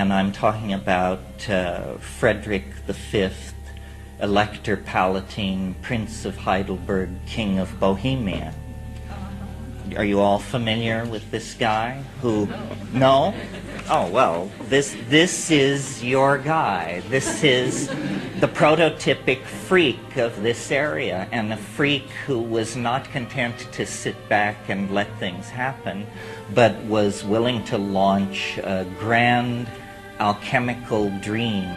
and I'm talking about Frederick V, Elector Palatine, Prince of Heidelberg, King of Bohemia. Are you all familiar with this guy? Who? No? Oh, well, this is your guy. This is the prototypic freak of this area, and a freak who was not content to sit back and let things happen, but was willing to launch a grand alchemical dream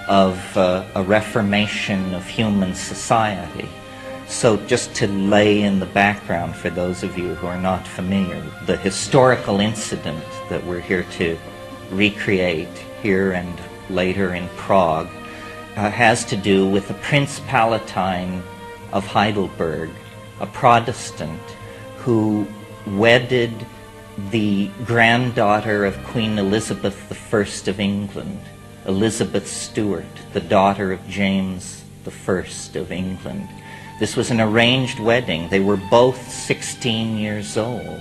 of a reformation of human society. So just to lay in the background for those of you who are not familiar, the historical incident that we're here to recreate here and later in Prague has to do with the Prince Palatine of Heidelberg, a Protestant who wedded the granddaughter of Queen Elizabeth I of England, Elizabeth Stuart, the daughter of James I of England. This was an arranged wedding. They were both 16 years old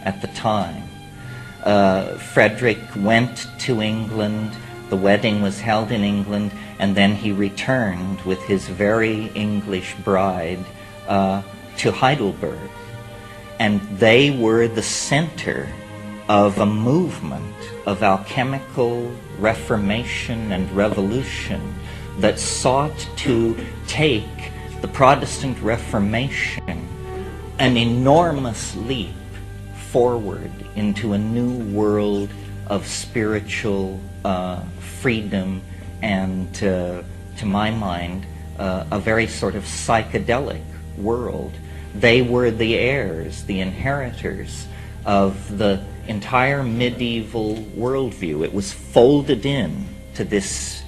at the time. Frederick went to England. The wedding was held in England, and then he returned with his very English bride to Heidelberg. And they were the center of a movement of alchemical reformation and revolution that sought to take the Protestant Reformation an enormous leap forward into a new world of spiritual freedom and, to my mind, a very sort of psychedelic world. They were the heirs, the inheritors of the entire medieval worldview. It was folded in to this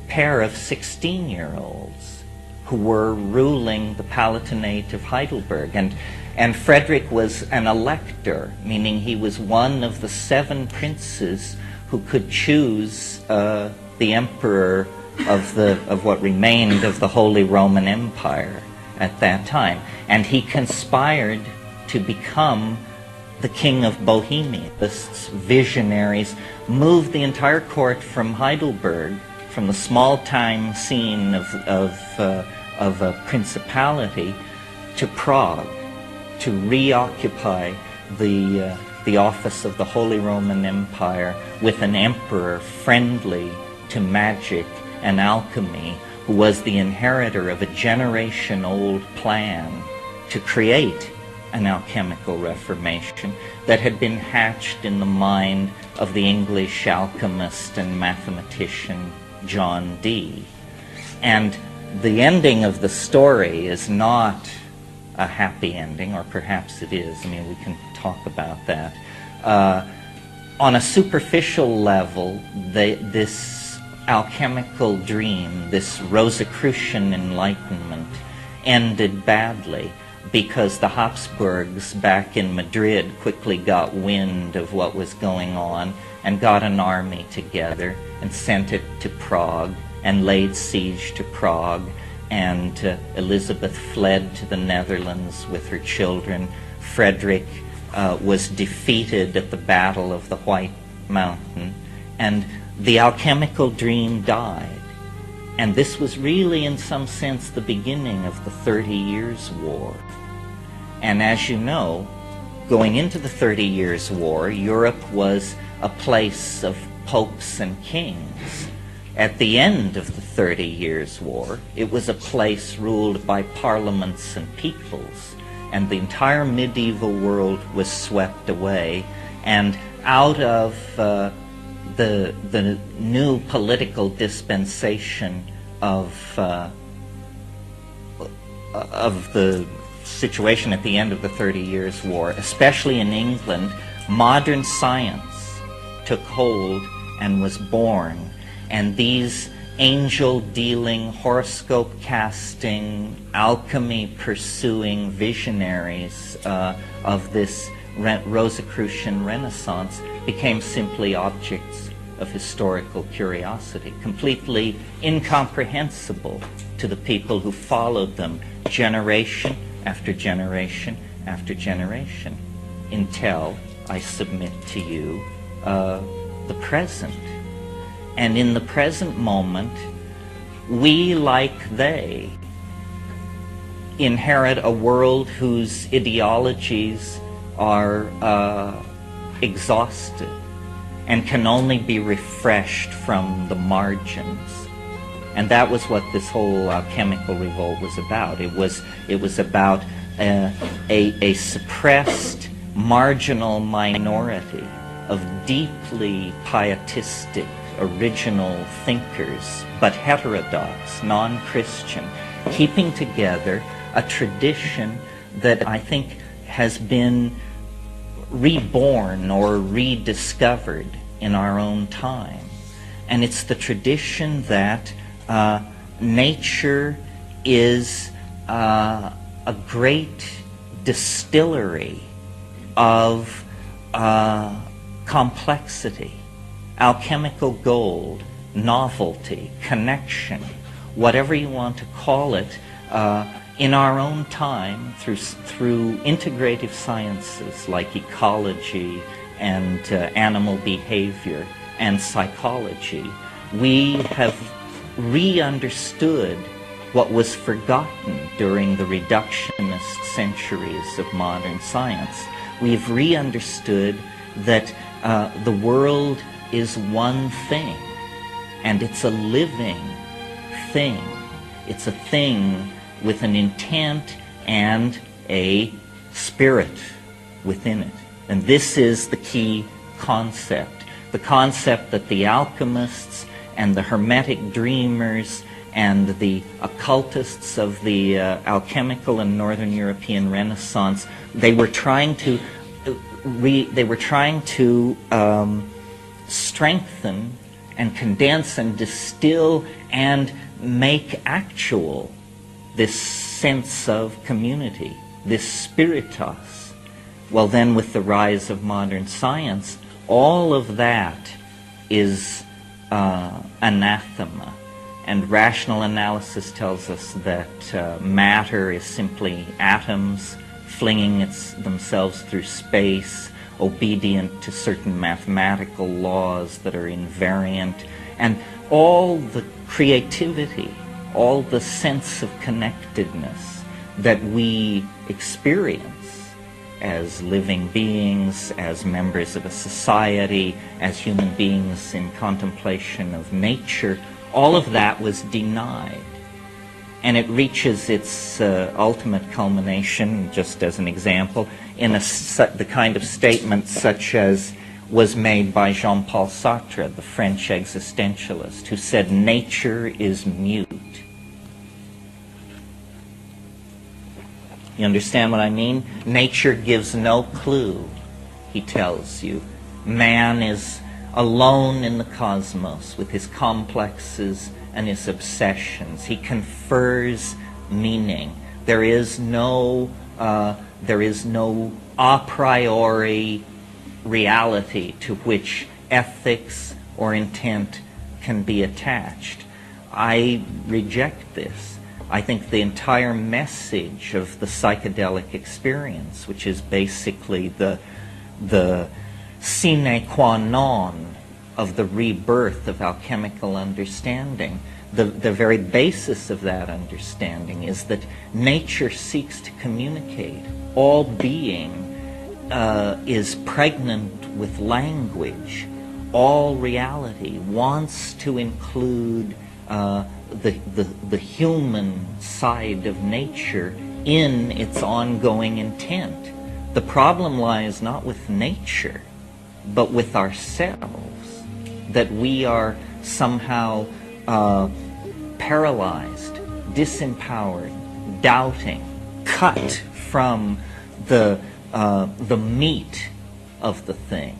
pair of 16-year-olds who were ruling the Palatinate of Heidelberg. And Frederick was an elector, meaning he was one of the 7 princes who could choose the emperor of what remained of the Holy Roman Empire at that time. And he conspired to become the King of Bohemia. The visionaries moved the entire court from Heidelberg, from the small-time scene of a principality, to Prague, to reoccupy the office of the Holy Roman Empire with an emperor friendly to magic and alchemy, who was the inheritor of a generation-old plan to create an alchemical reformation that had been hatched in the mind of the English alchemist and mathematician John Dee. And the ending of the story is not a happy ending, or perhaps it is. I mean, we can talk about that. On a superficial level, this alchemical dream, this Rosicrucian enlightenment, ended badly because the Habsburgs back in Madrid quickly got wind of what was going on and got an army together and sent it to Prague and laid siege to Prague, and Elizabeth fled to the Netherlands with her children. Frederick was defeated at the Battle of the White Mountain, and the alchemical dream died. And this was really, in some sense, the beginning of the 30 Years' War. And as you know, going into the 30 Years' War, Europe was a place of popes and kings. At the end of the 30 Years' War, it was a place ruled by parliaments and peoples, and the entire medieval world was swept away, and out of the new political dispensation of the situation at the end of the 30 Years' War, especially in England, modern science took hold and was born. And these angel-dealing, horoscope-casting, alchemy-pursuing visionaries of this Rosicrucian Renaissance became simply objects of historical curiosity, completely incomprehensible to the people who followed them generation after generation after generation, until, I submit to you, the the present. And in the present moment, we, like they, inherit a world whose ideologies are exhausted and can only be refreshed from the margins. And that was what this whole alchemical revolt was about. It was about a suppressed, marginal minority of deeply pietistic, original thinkers, but heterodox, non-Christian, keeping together a tradition that I think has been reborn or rediscovered in our own time. And it's the tradition that nature is a great distillery of complexity, alchemical gold, novelty, connection, whatever you want to call it, in our own time through integrative sciences like ecology and animal behavior and psychology. We have re-understood what was forgotten during the reductionist centuries of modern science. We've re-understood that the world is one thing, and it's a living thing. It's a thing with an intent and a spirit within it. And this is the key concept. The concept that the alchemists and the hermetic dreamers and the occultists of the alchemical and Northern European Renaissance, they were trying to strengthen and condense and distill and make actual this sense of community, this spiritus. Well, then with the rise of modern science, all of that is anathema. And rational analysis tells us that matter is simply atoms flinging themselves through space, obedient to certain mathematical laws that are invariant. And all the creativity, all the sense of connectedness that we experience as living beings, as members of a society, as human beings in contemplation of nature, all of that was denied. And it reaches its ultimate culmination, just as an example, in the kind of statement such as was made by Jean-Paul Sartre, the French existentialist, who said, "Nature is mute." You understand what I mean? Nature gives no clue, he tells you. Man is alone in the cosmos with his complexes and his obsessions. He confers meaning. There is no a priori reality to which ethics or intent can be attached. I reject this. I think the entire message of the psychedelic experience, which is basically the sine qua non of the rebirth of alchemical understanding, the very basis of that understanding is that nature seeks to communicate. All being is pregnant with language. All reality wants to include the human side of nature in its ongoing intent. The problem lies not with nature, but with ourselves, that we are somehow paralyzed, disempowered, doubting, cut from the meat of the thing.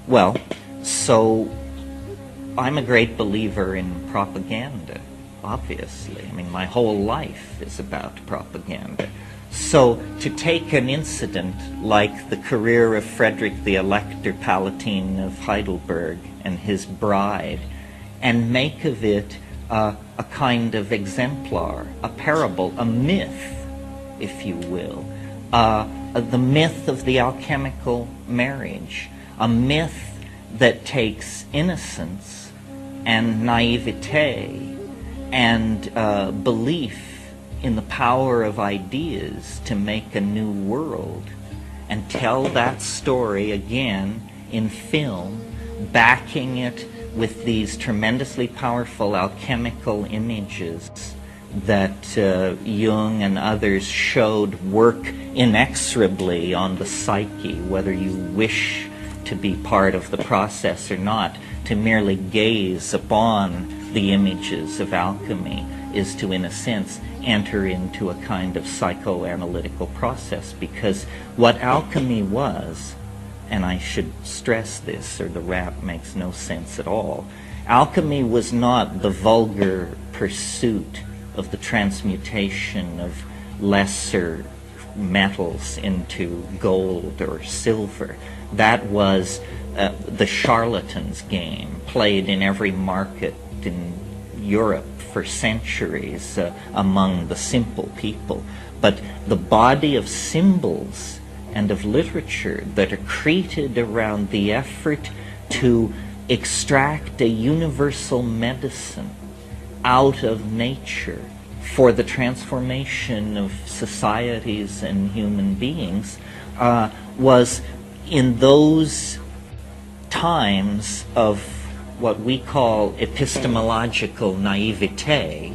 Well, so I'm a great believer in propaganda, obviously. I mean, my whole life is about propaganda. So to take an incident like the career of Frederick the Elector Palatine of Heidelberg and his bride, and make of it a kind of exemplar, a parable, a myth, if you will, the myth of the alchemical marriage, a myth that takes innocence and naivete and belief in the power of ideas to make a new world, and tell that story again in film, backing it with these tremendously powerful alchemical images that Jung and others showed work inexorably on the psyche, whether you wish to be part of the process or not. To merely gaze upon the images of alchemy is to, in a sense, enter into a kind of psychoanalytical process, because what alchemy was, and I should stress this or the rap makes no sense at all, alchemy was not the vulgar pursuit of the transmutation of lesser metals into gold or silver. That was the charlatan's game, played in every market in Europe for centuries among the simple people. But the body of symbols and of literature that are created around the effort to extract a universal medicine out of nature for the transformation of societies and human beings was, in those times of what we call epistemological naivete,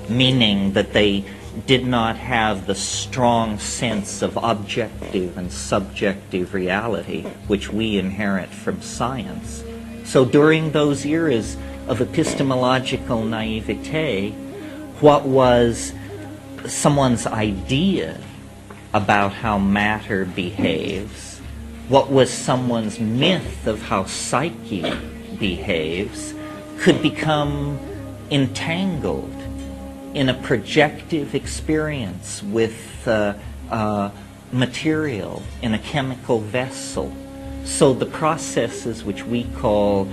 meaning that they did not have the strong sense of objective and subjective reality which we inherit from science. So during those eras of epistemological naivete, what was someone's idea about how matter behaves, what was someone's myth of how psyche behaves, could become entangled in a projective experience with material in a chemical vessel. So the processes which we call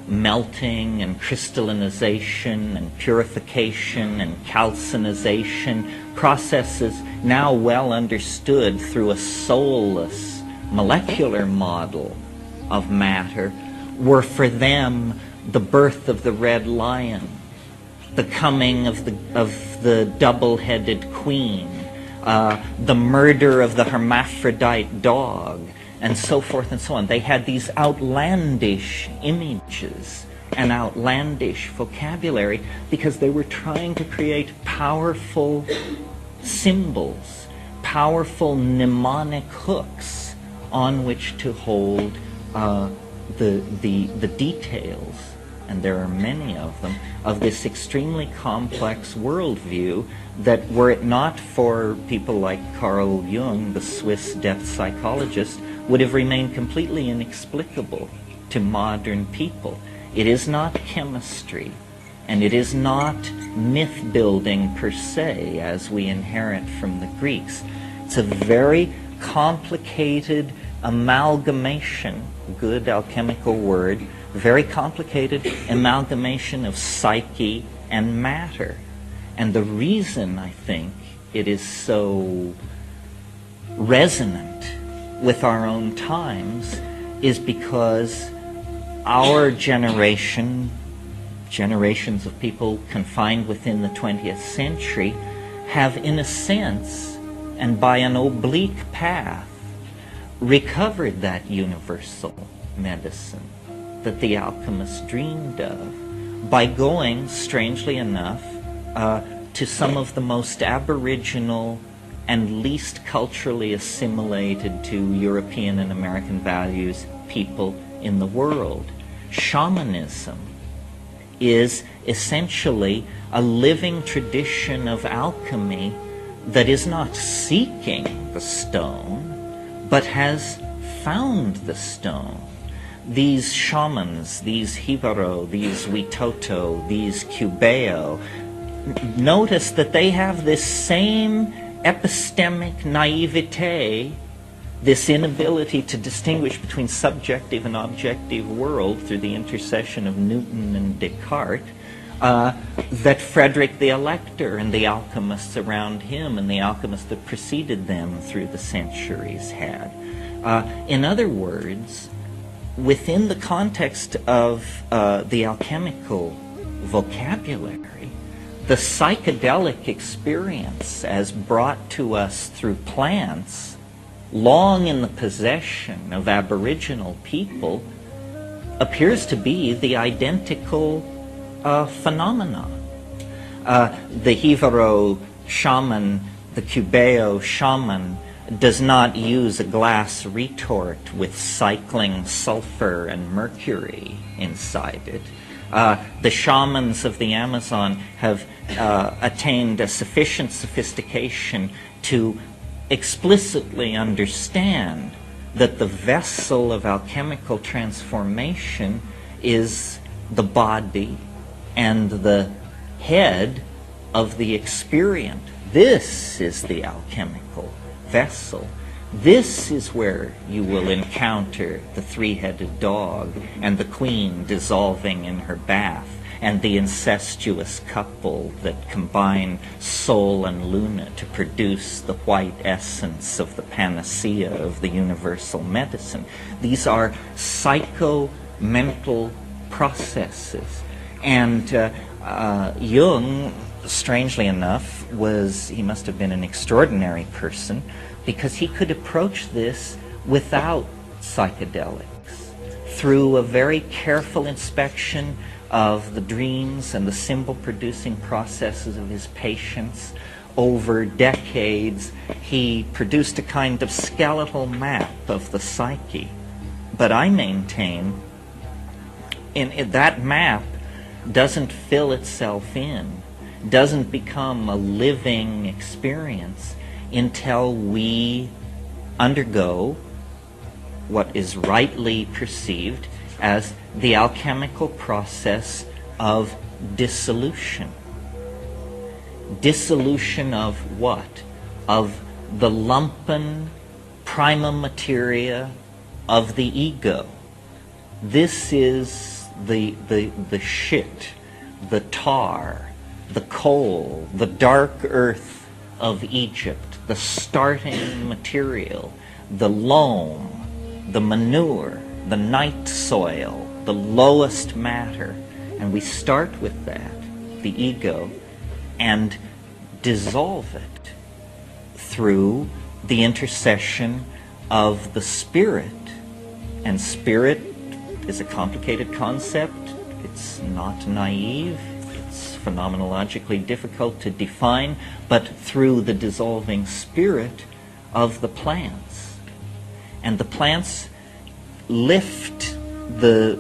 melting and crystallization and purification and calcinization, processes now well understood through a soulless molecular model of matter, were for them the birth of the red lion, the coming of the double-headed queen, the murder of the hermaphrodite dog, and so forth and so on. They had these outlandish images and outlandish vocabulary because they were trying to create powerful symbols, powerful mnemonic hooks on which to hold the details, and there are many of them, of this extremely complex worldview that, were it not for people like Carl Jung, the Swiss depth psychologist, would have remained completely inexplicable to modern people. It is not chemistry, and it is not myth-building per se, as we inherit from the Greeks. It's a very complicated amalgamation, good alchemical word, very complicated amalgamation of psyche and matter. And the reason I think it is so resonant with our own times is because our generation, generations of people confined within the 20th century, have, in a sense, and by an oblique path, recovered that universal medicine that the alchemists dreamed of by going, strangely enough, to some of the most aboriginal and least culturally assimilated to European and American values people in the world. Shamanism is essentially a living tradition of alchemy that is not seeking the stone, but has found the stone. These shamans, these Hibaro, these Witoto, these Cubeo, notice that they have this same epistemic naivete, this inability to distinguish between subjective and objective world through the intercession of Newton and Descartes, that Frederick the Elector and the alchemists around him and the alchemists that preceded them through the centuries had. In other words, within the context of the alchemical vocabulary, the psychedelic experience as brought to us through plants, long in the possession of Aboriginal people, appears to be the identical phenomenon. The Jivaro shaman, the Cubeo shaman, does not use a glass retort with cycling sulfur and mercury inside it. The shamans of the Amazon have attained a sufficient sophistication to explicitly understand that the vessel of alchemical transformation is the body and the head of the experient. This is the alchemical vessel. This is where you will encounter the three-headed dog and the queen dissolving in her bath and the incestuous couple that combine Sol and Luna to produce the white essence of the panacea of the universal medicine. These are psycho-mental processes. And Jung, strangely enough, he must have been an extraordinary person, because he could approach this without psychedelics, through a very careful inspection of the dreams and the symbol-producing processes of his patients. Over decades, he produced a kind of skeletal map of the psyche. But I maintain that map doesn't fill itself in, doesn't become a living experience until we undergo what is rightly perceived as the alchemical process of dissolution. Dissolution of what? Of the lumpen prima materia of the ego. This is the shit, the tar, the coal, the dark earth of Egypt, the starting material, the loam, the manure, the night soil, the lowest matter. And we start with that, the ego, and dissolve it through the intercession of the spirit. And spirit is a complicated concept. It's not naive. It's phenomenologically difficult to define, but through the dissolving spirit of the plants. And the plants lift the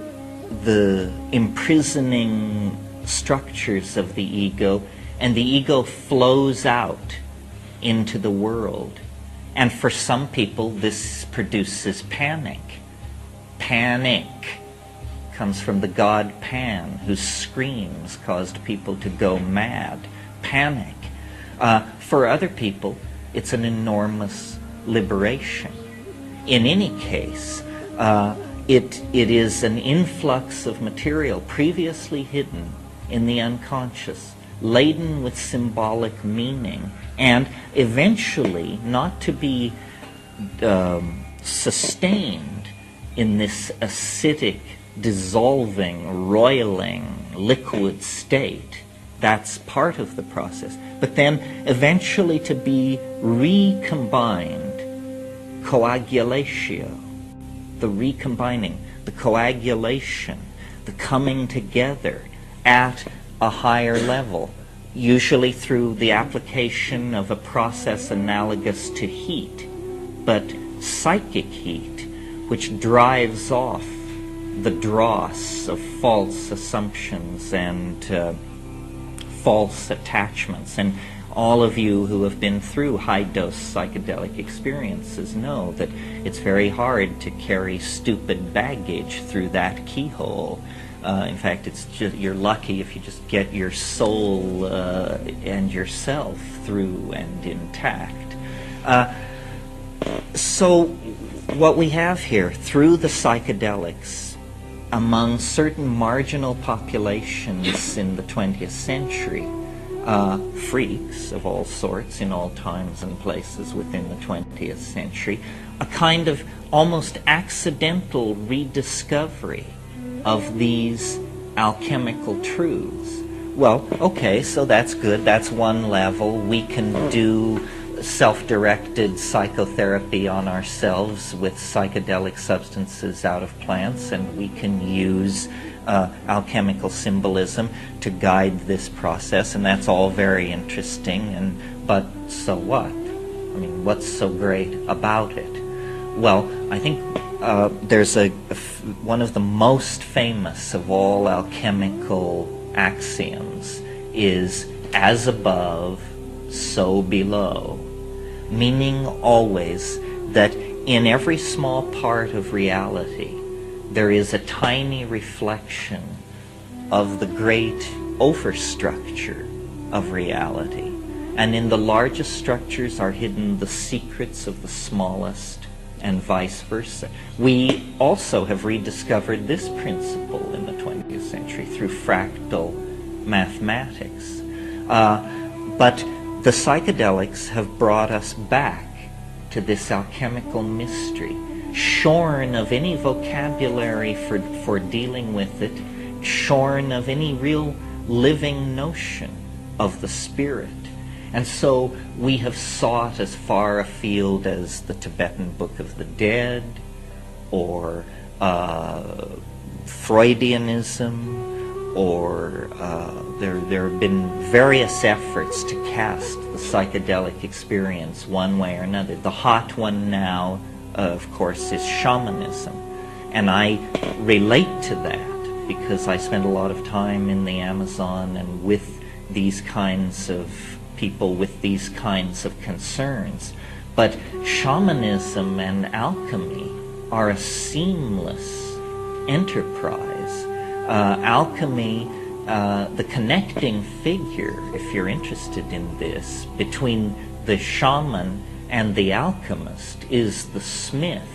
imprisoning structures of the ego, and the ego flows out into the world. And for some people, this produces panic. Panic comes from the god Pan, whose screams caused people to go mad. Panic. For other people, it's an enormous liberation. In any case, it is an influx of material previously hidden in the unconscious, laden with symbolic meaning, and eventually not to be sustained in this acidic, dissolving, roiling, liquid state. That's part of the process. But then eventually to be recombined, coagulatio, the recombining, the coagulation, the coming together at a higher level, usually through the application of a process analogous to heat, but psychic heat, which drives off the dross of false assumptions and false attachments. And all of you who have been through high-dose psychedelic experiences know that it's very hard to carry stupid baggage through that keyhole. In fact, you're lucky if you just get your soul and yourself through and intact. So what we have here, through the psychedelics, among certain marginal populations in the 20th century, freaks of all sorts in all times and places within the 20th century, a kind of almost accidental rediscovery of these alchemical truths. Well, okay, so that's good. That's one level. We can do self-directed psychotherapy on ourselves with psychedelic substances out of plants, and we can use alchemical symbolism to guide this process, and that's all very interesting. But so what? I mean, what's so great about it? Well, I think there's one of the most famous of all alchemical axioms is as above, so below, meaning always that in every small part of reality there is a tiny reflection of the great overstructure of reality, and in the largest structures are hidden the secrets of the smallest, and vice versa. We also have rediscovered this principle in the 20th century through fractal mathematics. But the psychedelics have brought us back to this alchemical mystery, shorn of any vocabulary for dealing with it, shorn of any real living notion of the spirit. And so we have sought as far afield as the Tibetan Book of the Dead, or Freudianism, or there have been various efforts to cast the psychedelic experience one way or another. The hot one now, of course, is shamanism. And I relate to that because I spend a lot of time in the Amazon and with these kinds of people with these kinds of concerns. But shamanism and alchemy are a seamless enterprise. Alchemy, the connecting figure, if you're interested in this, between the shaman and the alchemist is the smith,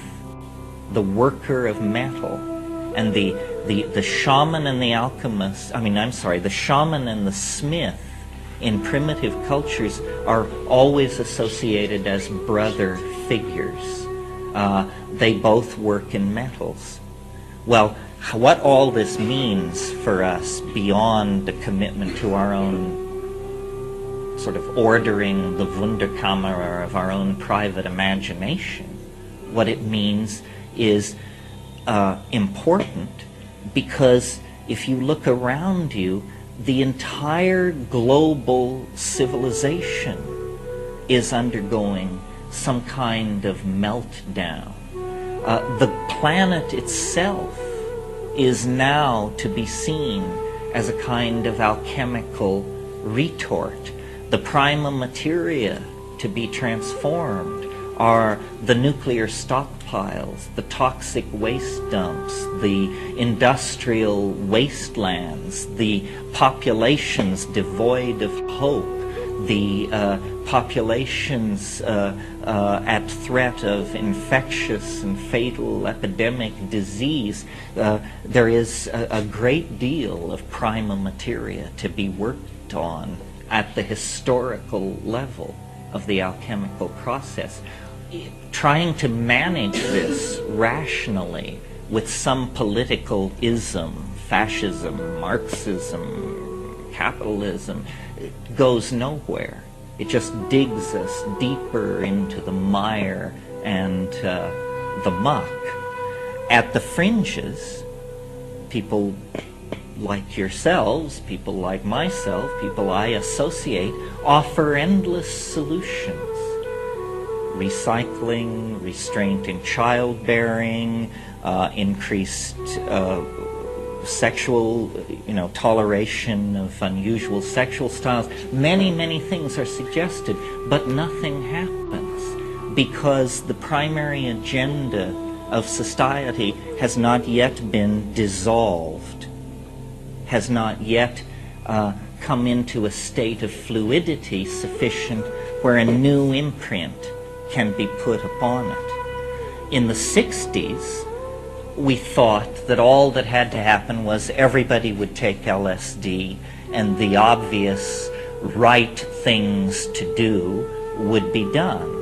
the worker of metal. And the shaman and the alchemist, the shaman and the smith in primitive cultures are always associated as brother figures. They both work in metals. Well, what all this means for us beyond the commitment to our own sort of ordering the Wunderkammer of our own private imagination, what it means is important, because if you look around you, the entire global civilization is undergoing some kind of meltdown. The planet itself is now to be seen as a kind of alchemical retort. The prima materia to be transformed are the nuclear stockpiles, the toxic waste dumps, the industrial wastelands, the populations devoid of hope, the populations at threat of infectious and fatal epidemic disease. There is a great deal of prima materia to be worked on at the historical level of the alchemical process. Trying to manage this rationally with some political ism, fascism, Marxism, capitalism, goes nowhere. It just digs us deeper into the mire and the muck. At the fringes, people like yourselves, people like myself, people I associate, offer endless solutions. Recycling, restraint in childbearing, increased sexual, toleration of unusual sexual styles. Many, many things are suggested, but nothing happens because the primary agenda of society has not yet been dissolved, has not yet come into a state of fluidity sufficient where a new imprint can be put upon it. In the 60s, we thought that all that had to happen was everybody would take LSD, and the obvious right things to do would be done.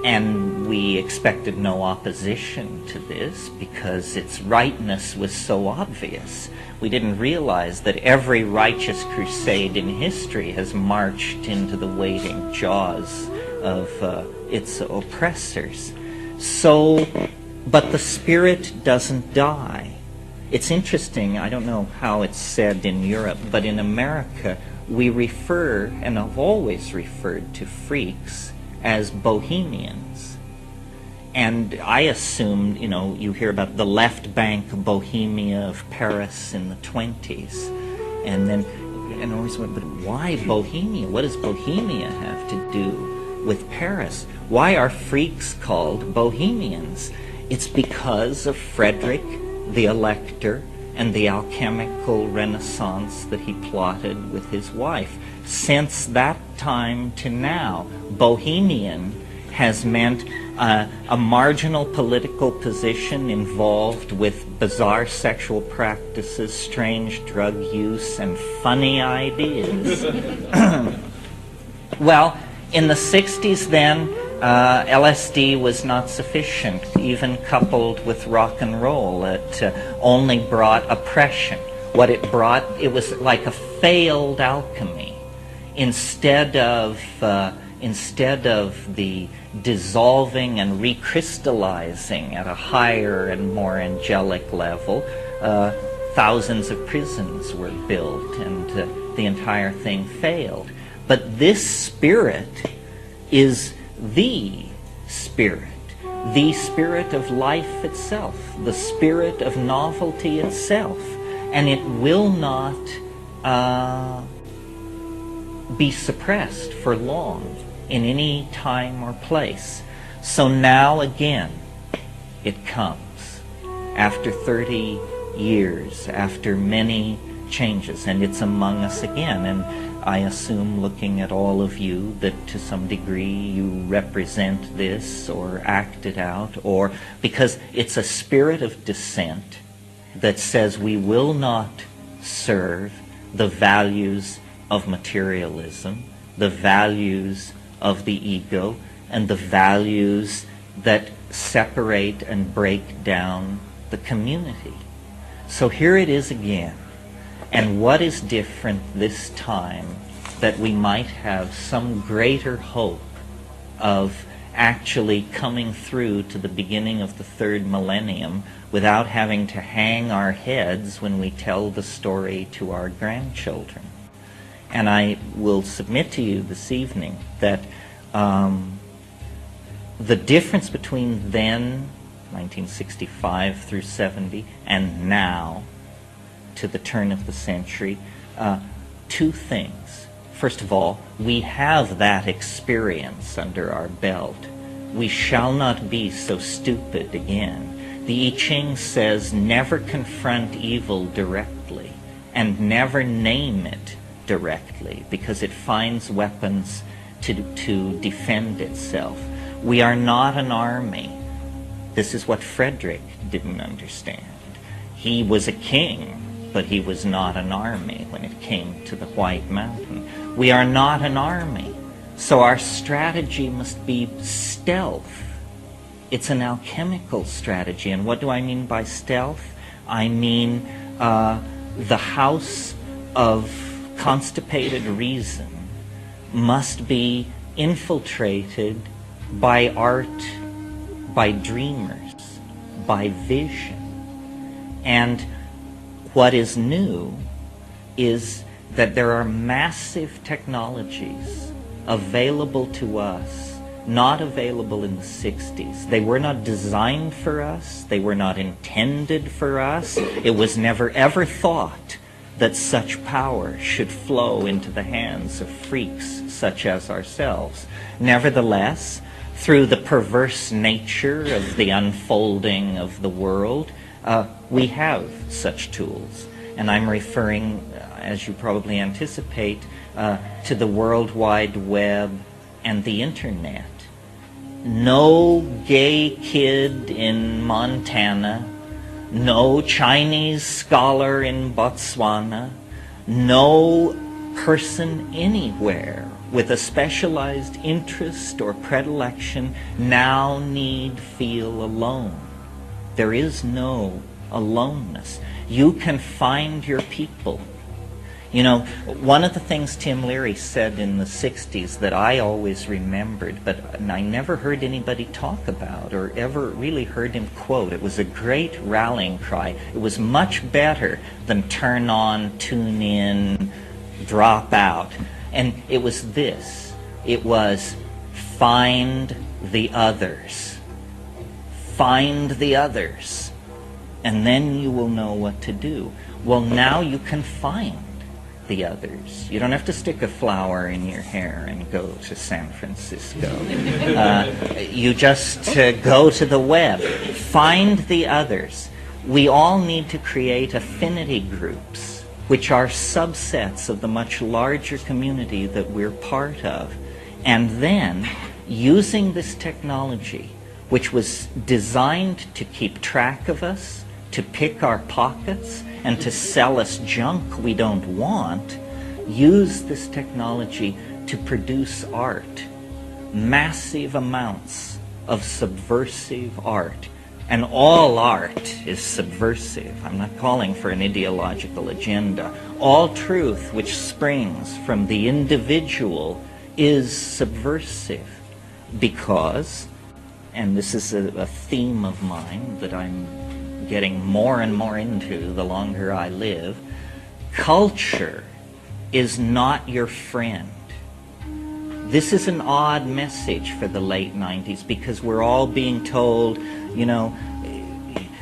And we expected no opposition to this because its rightness was so obvious. We didn't realize that every righteous crusade in history has marched into the waiting jaws of its oppressors. But the spirit doesn't die. It's interesting, I don't know how it's said in Europe, but in America we refer, and have always referred to freaks as bohemians. And I assumed, you hear about the left bank Bohemia of Paris in the 20s. And I always went, but why Bohemia? What does Bohemia have to do with Paris? Why are freaks called bohemians? It's because of Frederick the Elector and the alchemical renaissance that he plotted with his wife. Since that time to now, bohemian has meant a marginal political position involved with bizarre sexual practices, strange drug use, and funny ideas. Well, in the 60s then, LSD was not sufficient, even coupled with rock and roll. It only brought oppression. What it brought, it was like a failed alchemy. Instead of the dissolving and recrystallizing at a higher and more angelic level, thousands of prisons were built, and the entire thing failed. But this spirit is the spirit of life itself, the spirit of novelty itself, and it will not be suppressed for long in any time or place. So now again, it comes after 30 years, after many changes, and it's among us again. And I assume, looking at all of you, that to some degree you represent this or act it out, or because it's a spirit of dissent that says we will not serve the values of materialism, the values of the ego, and the values that separate and break down the community. So here it is again. And what is different this time that we might have some greater hope of actually coming through to the beginning of the third millennium without having to hang our heads when we tell the story to our grandchildren? And I will submit to you this evening that the difference between then, 1965 through 70, and now, to the turn of the century, two things. First of all, we have that experience under our belt. We shall not be so stupid again. The I Ching says never confront evil directly and never name it directly, because it finds weapons to defend itself. We are not an army. This is what Frederick didn't understand. He was a king, but he was not an army when it came to the White Mountain. We are not an army, so our strategy must be stealth. It's an alchemical strategy. And what do I mean by stealth? I mean the house of constipated reason must be infiltrated by art, by dreamers, by vision. And what is new is that there are massive technologies available to us, not available in the 60s. They were not designed for us. They were not intended for us. It was never ever thought that such power should flow into the hands of freaks such as ourselves. Nevertheless, through the perverse nature of the unfolding of the world, we have such tools. And I'm referring, as you probably anticipate, to the World Wide Web and the Internet. No gay kid in Montana, no Chinese scholar in Botswana, no person anywhere with a specialized interest or predilection now need feel alone. There is no aloneness. You can find your people. You know, one of the things Tim Leary said in the 60s that I always remembered, but I never heard anybody talk about or ever really heard him quote. It was a great rallying cry. It was much better than turn on, tune in, drop out. And it was this. It was find the others. Find the others. And then you will know what to do. Well, now you can find the others. You don't have to stick a flower in your hair and go to San Francisco. You just go to the web. Find the others. We all need to create affinity groups, which are subsets of the much larger community that we're part of. And then, using this technology, which was designed to keep track of us, to pick our pockets, and to sell us junk we don't want, use this technology to produce art. Massive amounts of subversive art. And all art is subversive. I'm not calling for an ideological agenda. All truth which springs from the individual is subversive because, and this is a theme of mine that I'm getting more and more into the longer I live, culture is not your friend. This is an odd message for the late 90s because we're all being told, you know,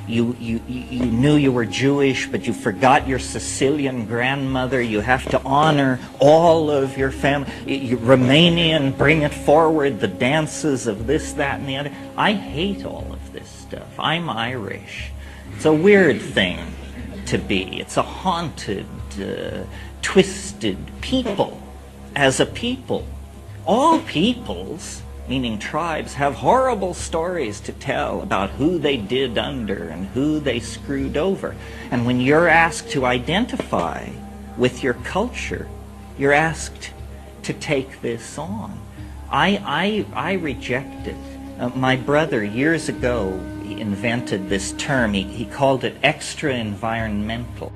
you knew you were Jewish, but you forgot your Sicilian grandmother. You have to honor all of your family. Romanian, bring it forward, the dances of this, that, and the other. I hate all of this stuff. I'm Irish. It's a weird thing to be. It's a haunted, twisted people. As a people, all peoples, meaning tribes, have horrible stories to tell about who they did under and who they screwed over. And when you're asked to identify with your culture, you're asked to take this on. I reject it. My brother, years ago, he invented this term. He called it extra-environmental.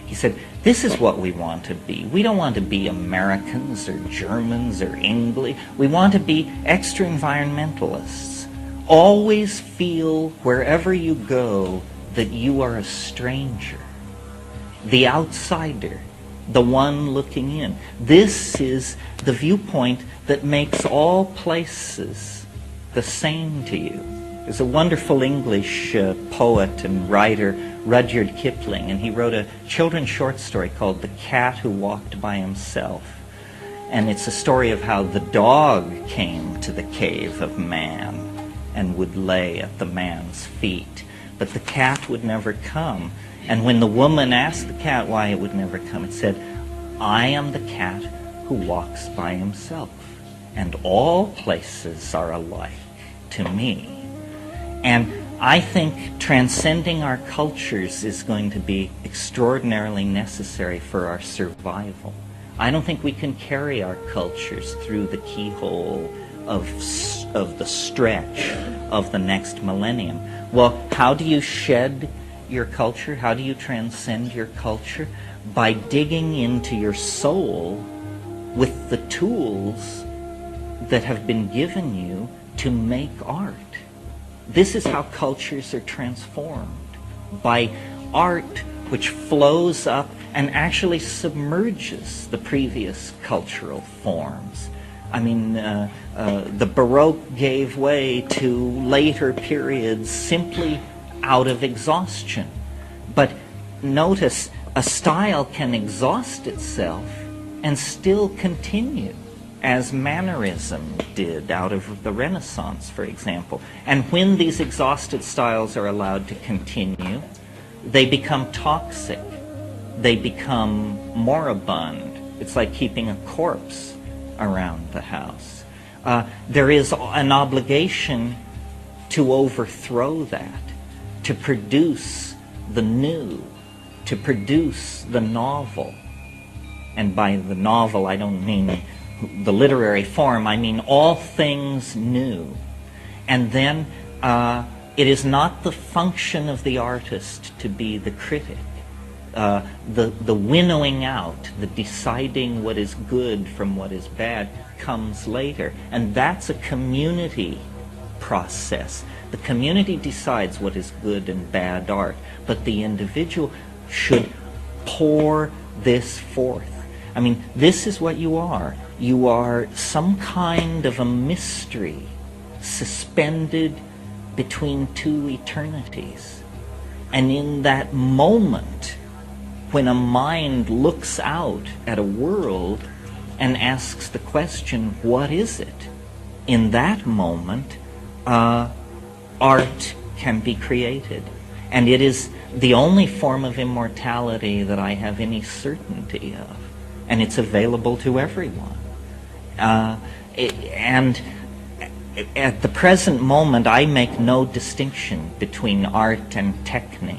He said, this is what we want to be. We don't want to be Americans or Germans or English. We want to be extra-environmentalists. Always feel, wherever you go, that you are a stranger, the outsider, the one looking in. This is the viewpoint that makes all places the same to you. There's a wonderful English poet and writer, Rudyard Kipling, and he wrote a children's short story called The Cat Who Walked by Himself. And it's a story of how the dog came to the cave of man and would lay at the man's feet. But the cat would never come. And when the woman asked the cat why it would never come, it said, I am the cat who walks by himself, and all places are alike to me. And I think transcending our cultures is going to be extraordinarily necessary for our survival. I don't think we can carry our cultures through the keyhole of the stretch of the next millennium. Well, how do you shed your culture? How do you transcend your culture? By digging into your soul with the tools that have been given you to make art. This is how cultures are transformed, by art which flows up and actually submerges the previous cultural forms. I mean, the Baroque gave way to later periods simply out of exhaustion. But notice, a style can exhaust itself and still continue, as mannerism did out of the Renaissance, for example. And when these exhausted styles are allowed to continue, they become toxic. They become moribund. It's like keeping a corpse around the house. There is an obligation to overthrow that, to produce the new, to produce the novel. And by the novel, I don't mean the literary form, I mean all things new. And then it is not the function of the artist to be the critic. The winnowing out, the deciding what is good from what is bad comes later. And that's a community process. The community decides what is good and bad art, but the individual should pour this forth. I mean, this is what you are. You are some kind of a mystery suspended between two eternities. And in that moment, when a mind looks out at a world and asks the question, what is it? In that moment, art can be created. And it is the only form of immortality that I have any certainty of. And it's available to everyone. And at the present moment, I make no distinction between art and technique.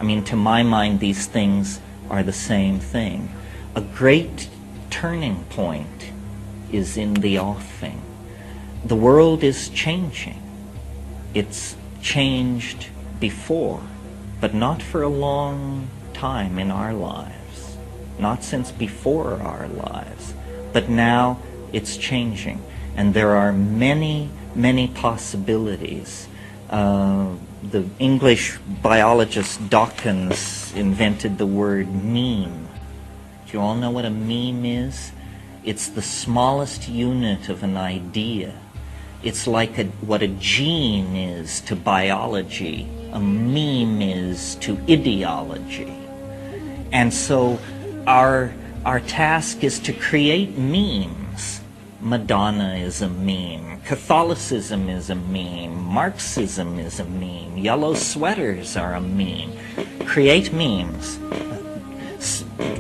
I mean, to my mind, these things are the same thing. A great turning point is in the offing. The world is changing. It's changed before, but not for a long time in our lives. Not since before our lives. But now it's changing. And there are many, many possibilities. The English biologist Dawkins invented the word meme. Do you all know what a meme is? It's the smallest unit of an idea. It's like what a gene is to biology, a meme is to ideology. And so our task is to create memes. Madonna is a meme. Catholicism is a meme. Marxism is a meme. Yellow sweaters are a meme. Create memes.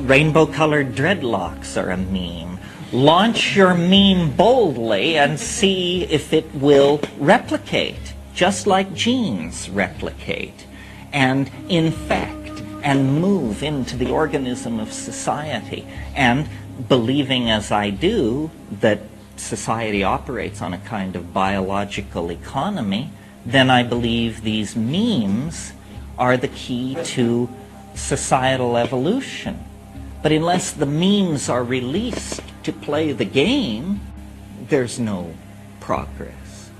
Rainbow-colored dreadlocks are a meme. Launch your meme boldly and see if it will replicate, just like genes replicate, and infect and move into the organism of society. And believing as I do that society operates on a kind of biological economy, then I believe these memes are the key to societal evolution. But unless the memes are released to play the game, there's no progress.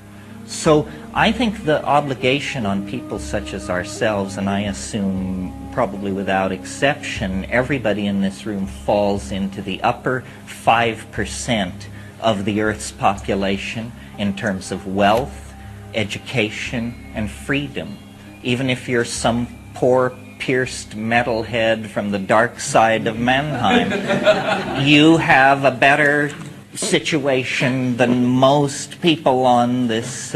So I think the obligation on people such as ourselves, and I assume probably without exception, everybody in this room falls into the upper 5% of the Earth's population in terms of wealth, education, and freedom. Even if you're some poor, pierced metalhead from the dark side of Mannheim, you have a better situation than most people on this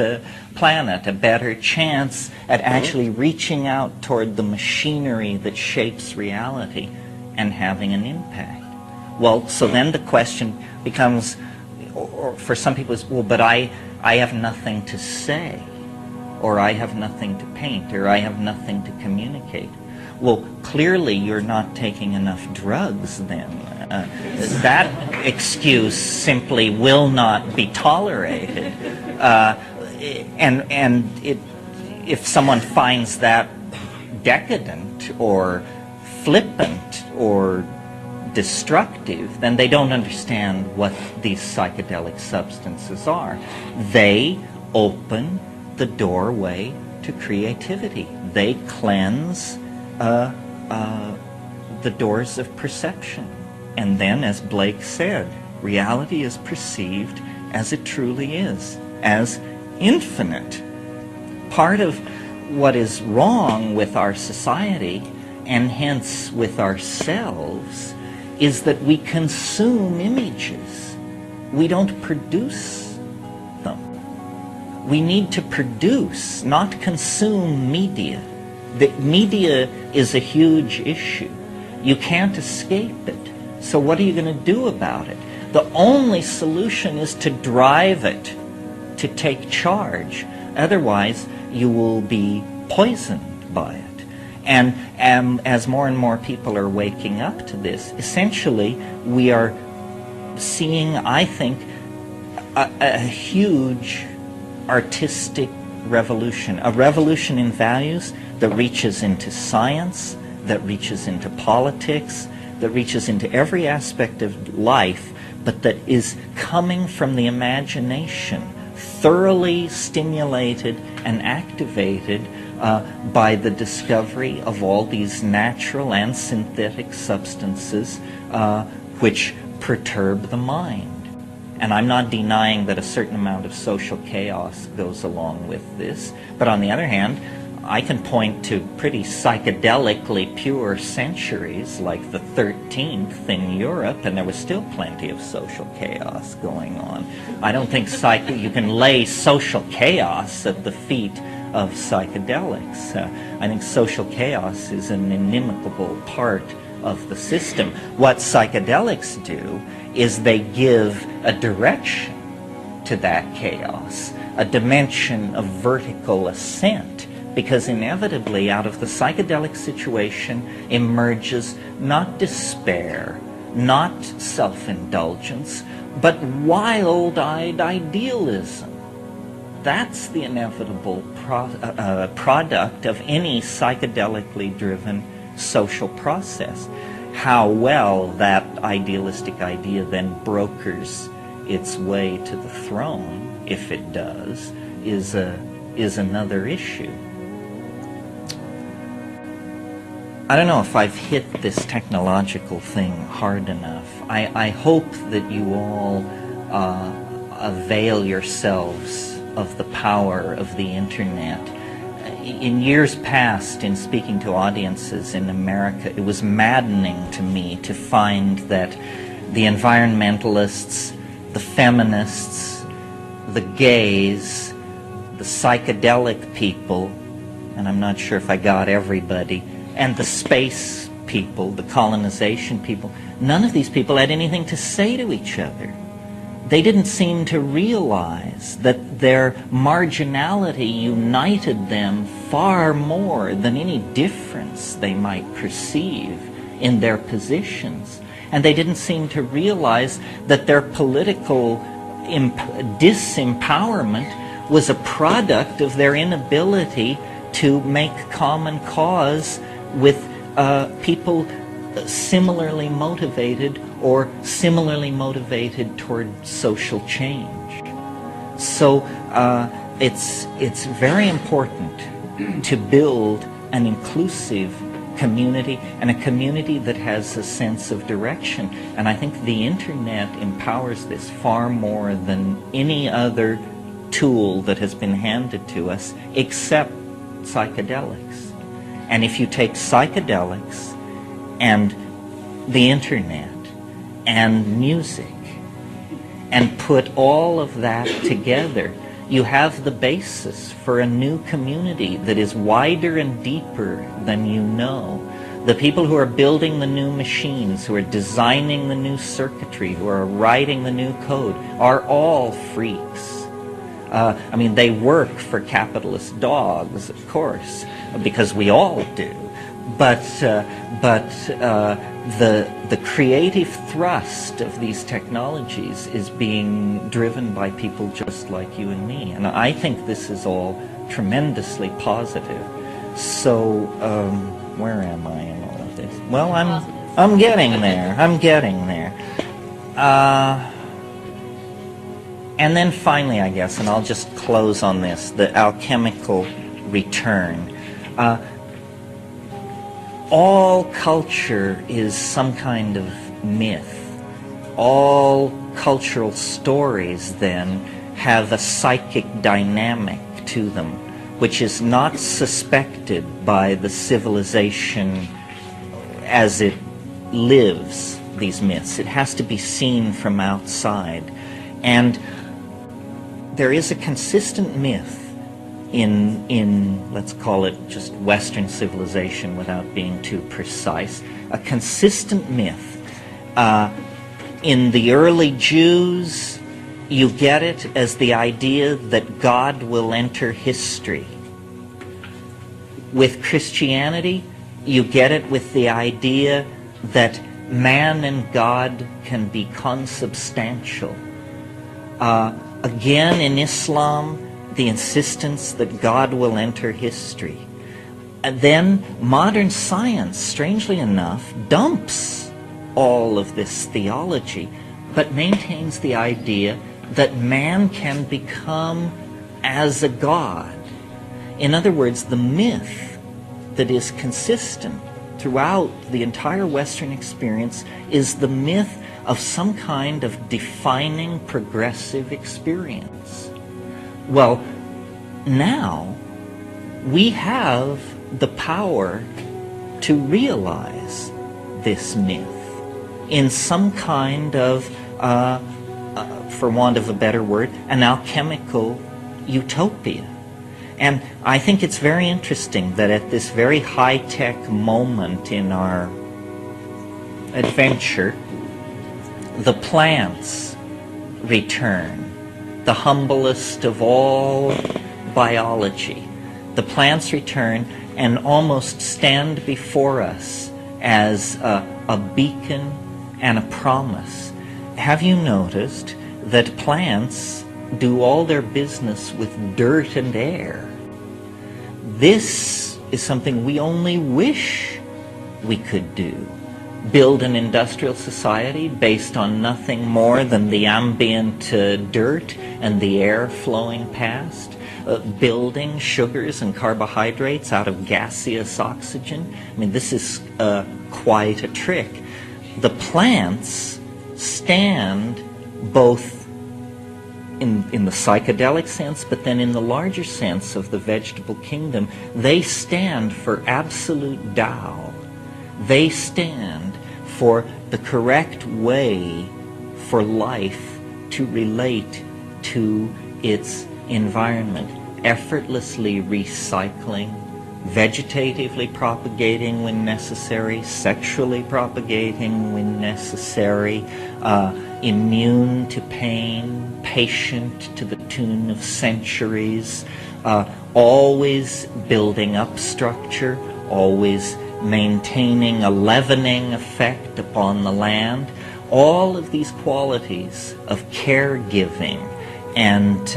planet, a better chance at actually reaching out toward the machinery that shapes reality and having an impact. Well, so then the question becomes, or for some people, is, well, but I have nothing to say, or I have nothing to paint, or I have nothing to communicate. Well, clearly you're not taking enough drugs then. That excuse simply will not be tolerated. If someone finds that decadent or flippant or destructive, then they don't understand what these psychedelic substances are. They open the doorway to creativity. They cleanse the doors of perception. And then, as Blake said, reality is perceived as it truly is, as infinite. Part of what is wrong with our society, and hence with ourselves, is that we consume images. We don't produce them. We need to produce, not consume media. The media is a huge issue. You can't escape it. So what are you going to do about it? The only solution is to drive it, to take charge. Otherwise, you will be poisoned by it. And as more and more people are waking up to this, essentially we are seeing, I think, a huge artistic revolution, a revolution in values that reaches into science, that reaches into politics, that reaches into every aspect of life, but that is coming from the imagination, thoroughly stimulated and activated by the discovery of all these natural and synthetic substances which perturb the mind. And I'm not denying that a certain amount of social chaos goes along with this, but on the other hand, I can point to pretty psychedelically pure centuries like the 13th in Europe, and there was still plenty of social chaos going on. I don't think you can lay social chaos at the feet of psychedelics. I think social chaos is an inimical part of the system. What psychedelics do is they give a direction to that chaos, a dimension of vertical ascent, because inevitably out of the psychedelic situation emerges not despair, not self-indulgence, but wild-eyed idealism. That's the inevitable product of any psychedelically driven social process. How well that idealistic idea then brokers its way to the throne, if it does, is another issue. I don't know if I've hit this technological thing hard enough. I hope that you all avail yourselves of the power of the internet. In years past, in speaking to audiences in America, it was maddening to me to find that the environmentalists, the feminists, the gays, the psychedelic people, and I'm not sure if I got everybody, and the space people, the colonization people, none of these people had anything to say to each other. They didn't seem to realize that their marginality united them far more than any difference they might perceive in their positions. And they didn't seem to realize that their political disempowerment was a product of their inability to make common cause with people similarly motivated or similarly motivated toward social change. So it's very important to build an inclusive community, and a community that has a sense of direction. And I think the internet empowers this far more than any other tool that has been handed to us, except psychedelics. And if you take psychedelics and the internet and music and put all of that together, you have the basis for a new community that is wider and deeper than you know. The people who are building the new machines, who are designing the new circuitry, who are writing the new code, are all freaks. I mean, they work for capitalist dogs, of course, because we all do. But the creative thrust of these technologies is being driven by people just like you and me. And I think this is all tremendously positive. So, where am I in all of this? Well, I'm getting there. I'm getting there. And then finally, I guess, and I'll just close on this, the alchemical return. All culture is some kind of myth. All cultural stories, then, have a psychic dynamic to them, which is not suspected by the civilization as it lives these myths. It has to be seen from outside. And there is a consistent myth in let's call it just Western civilization without being too precise, a consistent myth. In the early Jews, you get it as the idea that God will enter history. With Christianity, You get it with the idea that man and God can be consubstantial. Again, in Islam, the insistence that God will enter history. And then modern science, strangely enough, dumps all of this theology, but maintains the idea that man can become as a god. In other words, the myth that is consistent throughout the entire Western experience is the myth of some kind of defining progressive experience. Well, now we have the power to realize this myth in some kind of, for want of a better word, an alchemical utopia. And I think it's very interesting that at this very high-tech moment in our adventure, the plants return, the humblest of all biology. The plants return and almost stand before us as a beacon and a promise. Have you noticed that plants do all their business with dirt and air? This is something we only wish we could do. Build an industrial society based on nothing more than the ambient dirt and the air flowing past. Building sugars and carbohydrates out of gaseous oxygen. I mean, this is quite a trick. The plants stand both in the psychedelic sense, but then in the larger sense of the vegetable kingdom, they stand for absolute Tao. They stand for the correct way for life to relate to its environment, effortlessly recycling, vegetatively propagating when necessary, sexually propagating when necessary, immune to pain, patient to the tune of centuries, always building up structure, always maintaining a leavening effect upon the land. All of these qualities of caregiving and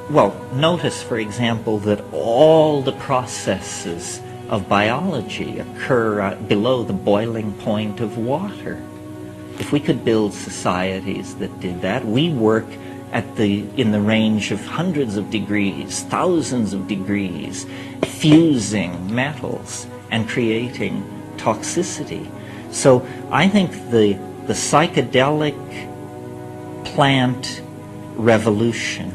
well, notice, for example, that all the processes of biology occur below the boiling point of water. If we could build societies that did that, we work in the range of hundreds of degrees, thousands of degrees, fusing metals and creating toxicity. So I think the psychedelic plant revolution,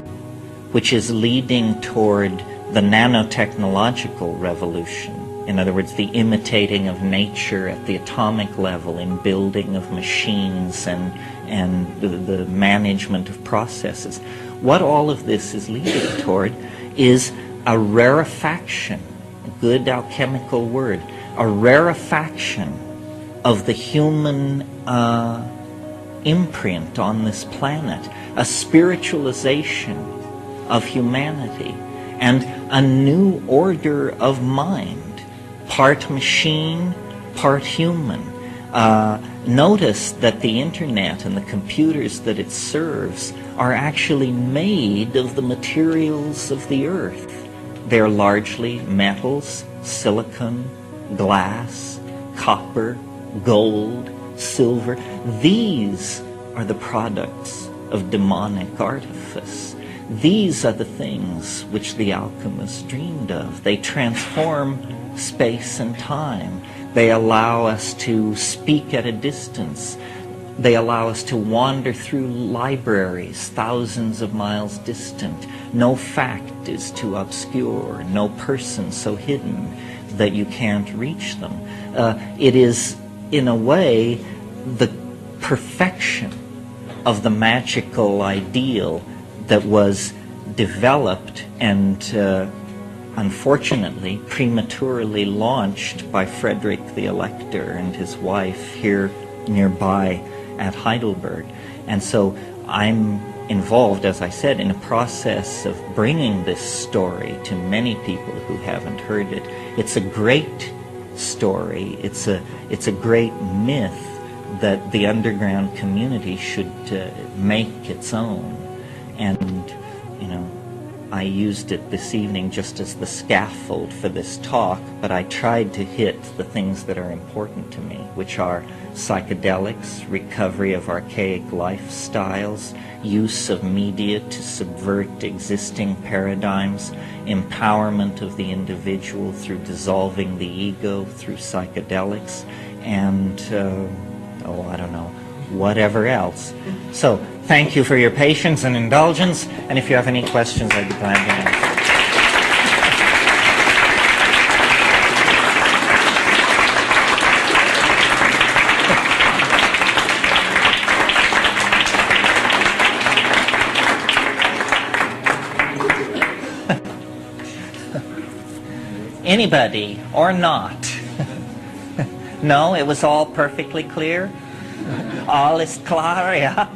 which is leading toward the nanotechnological revolution, in other words, the imitating of nature at the atomic level in building of machines and the management of processes. What all of this is leading toward is a rarefaction, a good alchemical word, a rarefaction of the human imprint on this planet, a spiritualization of humanity, and a new order of mind, part machine, part human. Notice that the internet and the computers that it serves are actually made of the materials of the earth. They're largely metals, silicon, glass, copper, gold, silver. These are the products of demonic artifice. These are the things which the alchemists dreamed of. They transform space and time. They allow us to speak at a distance. They allow us to wander through libraries thousands of miles distant. No fact is too obscure, no person so hidden that you can't reach them. It is, in a way, the perfection of the magical ideal that was developed and unfortunately prematurely launched by Frederick the Elector and his wife here nearby at Heidelberg. And so I'm involved, as I said, in a process of bringing this story to many people who haven't heard it. It's a great story. It's a great myth that the underground community should make its own. And, you know, I used it this evening just as the scaffold for this talk, but I tried to hit the things that are important to me, which are psychedelics, recovery of archaic lifestyles, use of media to subvert existing paradigms, empowerment of the individual through dissolving the ego through psychedelics, and, I don't know, whatever else. So, thank you for your patience and indulgence, and if you have any questions, I'd be glad to answer. Anybody or not? No, it was all perfectly clear? All is klar, yeah?